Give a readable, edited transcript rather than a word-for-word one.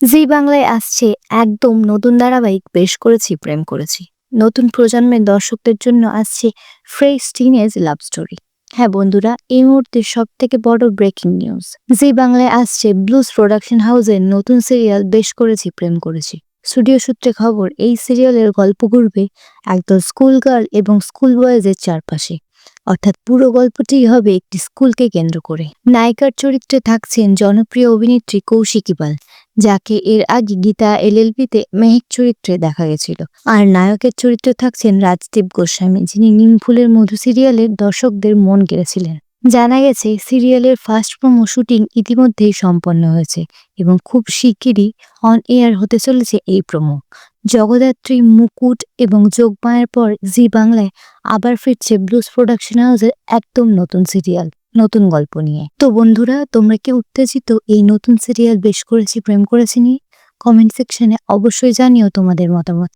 জি বাংলায় আসছে একদম নতুন ধারাবাহিক বেশ করেছি প্রেম করেছি। নতুন প্রজন্মের দর্শকদের জন্য আসছে ফ্রেশ টিনেজ লাভ স্টোরি। হ্যাঁ বন্ধুরা, এই মুহূর্তে সব থেকে বড় ব্রেকিং নিউজ, জি বাংলায় আসছে ব্লুজ প্রোডাকশন হাউসের নতুন সিরিয়াল বেশ করেছি প্রেম করেছি। স্টুডিও সূত্রে খবর, এই সিরিয়ালের গল্প ঘুরবে একদল স্কুল গার্ল এবং স্কুল বয়েজের চারপাশে। অর্থাৎ পুরো গল্পটিই হবে একটি স্কুলকে কেন্দ্র করে। নায়িকার চরিত্রে থাকছেন জনপ্রিয় অভিনেত্রী কৌশিকী পাল, যাকে এর আগে গীতা এলএলবিতে মেহেক চরিত্রে দেখা গেছিল। আর নায়কের চরিত্রে থাকছেন রাজদীপ গোস্বামী, যিনি নিমফুলের মধু সিরিয়ালের দর্শকদের মন কেড়েছিলেন। জানা গেছে সিরিয়ালের ফার্স্ট প্রোমো শুটিং ইতিমধ্যেই সম্পন্ন হয়েছে এবং খুব শিগগিরই অন এয়ার হতে চলেছে এই প্রোমো। জগদ্ধাত্রী, মুকুট এবং যোগমায়ার পর জি বাংলায় আবার ফিরছে ব্লুজ প্রোডাকশন হাউসের একদম নতুন সিরিয়াল, নতুন গল্প নিয়ে। তো বন্ধুরা, তোমরা কি উত্তেজিত এই নতুন সিরিয়াল বেশ করেছি প্রেম করেছি নিয়ে? কমেন্ট সেকশনে অবশ্যই জানিও তোমাদের মতামত।